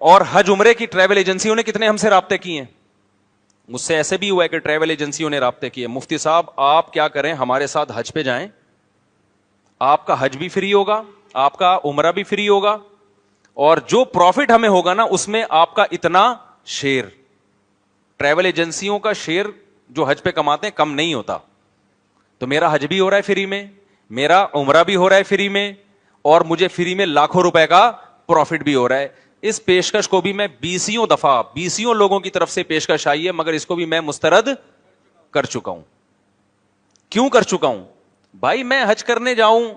اور حج عمرے کی ٹریول ایجنسیوں نے کتنے ہم سے رابطے کیے ہیں. مجھ سے ایسے بھی ہوا ہے کہ ٹریول ایجنسیوں نے رابطے کیے, مفتی صاحب آپ کیا کریں ہمارے ساتھ حج پہ جائیں, آپ کا حج بھی فری ہوگا, آپ کا عمرہ بھی فری ہوگا, اور جو پروفٹ ہمیں ہوگا نا اس میں آپ کا اتنا شیئر. ٹریول ایجنسیوں کا شیئر جو حج پہ کماتے ہیں کم نہیں ہوتا. تو میرا حج بھی ہو رہا ہے فری میں, میرا عمرہ بھی ہو رہا ہے فری میں, اور مجھے فری میں لاکھوں روپے کا پروفٹ بھی ہو رہا ہے. اس پیشکش کو بھی میں بیسیوں لوگوں کی طرف سے پیشکش آئی ہے, مگر اس کو بھی میں مسترد کر چکا ہوں. کیوں کر چکا ہوں؟ بھائی میں حج کرنے جاؤں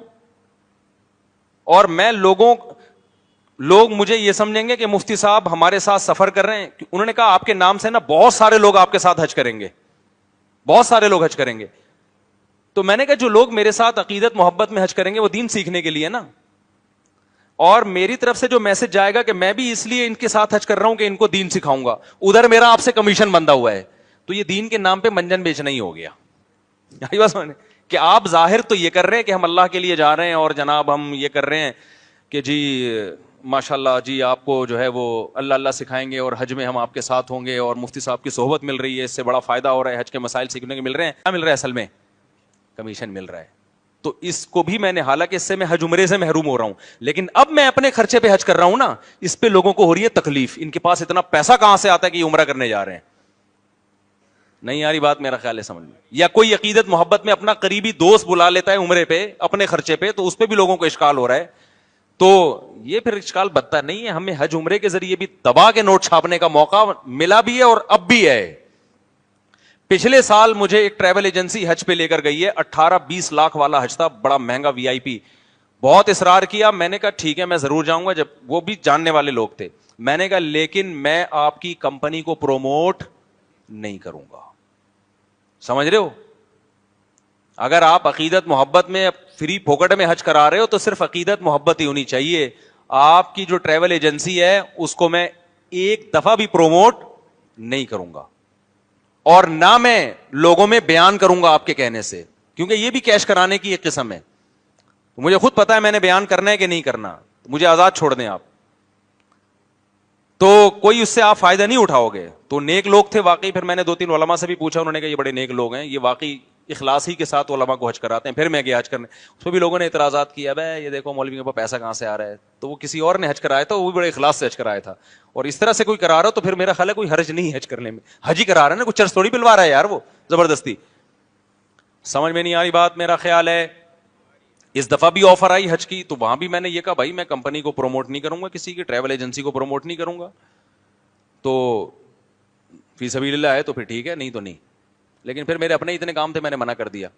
اور میں لوگ مجھے یہ سمجھیں گے کہ مفتی صاحب ہمارے ساتھ سفر کر رہے ہیں. انہوں نے کہا آپ کے نام سے نا بہت سارے لوگ آپ کے ساتھ حج کریں گے, بہت سارے لوگ حج کریں گے. تو میں نے کہا جو لوگ میرے ساتھ عقیدت محبت میں حج کریں گے وہ دین سیکھنے کے لیے نا, اور میری طرف سے جو میسج جائے گا کہ میں بھی اس لیے ان کے ساتھ حج کر رہا ہوں کہ ان کو دین سکھاؤں گا, ادھر میرا آپ سے کمیشن بندھا ہوا ہے, تو یہ دین کے نام پہ منجن بیچنا ہی ہو گیا. کہ آپ ظاہر تو یہ کر رہے ہیں کہ ہم اللہ کے لیے جا رہے ہیں, اور جناب ہم یہ کر رہے ہیں کہ جی ماشاء اللہ جی آپ کو جو ہے وہ اللہ اللہ سکھائیں گے, اور حج میں ہم آپ کے ساتھ ہوں گے, اور مفتی صاحب کی صحبت مل رہی ہے, اس سے بڑا فائدہ ہو رہا ہے, حج کے مسائل سیکھنے کے مل رہے ہیں. کیا مل رہا ہے اصل میں؟ کمیشن مل رہا ہے. تو اس کو بھی میں نے, حالانکہ اس سے میں حج عمرے سے محروم ہو رہا ہوں, لیکن اب میں اپنے خرچے پہ حج کر رہا ہوں نا, اس پہ لوگوں کو ہو رہی ہے تکلیف. ان کے پاس اتنا پیسہ کہاں سے آتا ہے کہ یہ عمرہ کرنے جا رہے ہیں؟ نہیں یاری بات میرا خیال ہے سمجھ میں. یا کوئی عقیدت محبت میں اپنا قریبی دوست بلا لیتا ہے عمرے پہ اپنے خرچے پہ, تو اس پہ بھی لوگوں کو اشکال ہو رہا ہے. تو یہ پھر اشکال بدتا نہیں ہے. ہمیں حج عمرے کے ذریعے بھی دبا کے نوٹ چھاپنے کا موقع ملا بھی ہے اور اب بھی ہے. پچھلے سال مجھے ایک ٹریول ایجنسی حج پہ لے کر گئی ہے, 18-20 لاکھ والا حج تھا, بڑا مہنگا وی آئی پی. بہت اصرار کیا, میں نے کہا ٹھیک ہے میں ضرور جاؤں گا, جب وہ بھی جاننے والے لوگ تھے. میں نے کہا لیکن میں آپ کی کمپنی کو پروموٹ نہیں کروں گا. سمجھ رہے ہو؟ اگر آپ عقیدت محبت میں فری پھوکٹ میں حج کرا رہے ہو تو صرف عقیدت محبت ہی ہونی چاہیے. آپ کی جو ٹریول ایجنسی ہے اس کو میں ایک دفعہ بھی پروموٹ نہیں کروں گا, اور نہ میں لوگوں میں بیان کروں گا آپ کے کہنے سے, کیونکہ یہ بھی کیش کرانے کی ایک قسم ہے. مجھے خود پتا ہے میں نے بیان کرنا ہے کہ نہیں کرنا, مجھے آزاد چھوڑ دیں آپ. تو کوئی اس سے آپ فائدہ نہیں اٹھاؤ گے. تو نیک لوگ تھے واقعی. پھر میں نے 2-3 علماء سے بھی پوچھا, انہوں نے کہا یہ بڑے نیک لوگ ہیں, یہ واقعی اخلاص ہی کے ساتھ علماء کو حج کراتے ہیں. پھر میں گیا حج کرنے, اس پہ بھی لوگوں نے اعتراضات کیا, بھائی یہ دیکھو مولوی کے پاس پیسہ کہاں سے آ رہا ہے. تو وہ کسی اور نے حج کرایا تھا, وہ بھی بڑے اخلاص سے حج کرایا تھا. اور اس طرح سے کوئی کرا رہا تو پھر میرا خیال ہے کوئی حرج نہیں حج کرنے میں. حج ہی کرا رہا ہے نا, کچھ چرچ تھوڑی پلوا رہا ہے یار وہ زبردستی. سمجھ میں نہیں آ رہی بات میرا خیال ہے. اس دفعہ بھی آفر آئی حج کی, تو وہاں بھی میں نے یہ کہا بھائی میں کمپنی کو پروموٹ نہیں کروں گا, کسی کی ٹریول ایجنسی کو پروموٹ نہیں کروں گا. تو فی سبیل اللہ ہے تو پھر ٹھیک ہے, نہیں تو نہیں. لیکن پھر میرے اپنے اتنے کام تھے, میں نے منع کر دیا.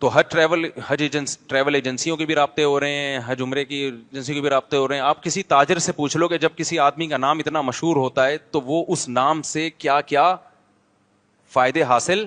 تو ٹریول ایجنسیوں کے بھی رابطے ہو رہے ہیں, حج عمرے کی ایجنسی کے بھی رابطے ہو رہے ہیں. آپ کسی تاجر سے پوچھ لو کہ جب کسی آدمی کا نام اتنا مشہور ہوتا ہے تو وہ اس نام سے کیا کیا فائدے حاصل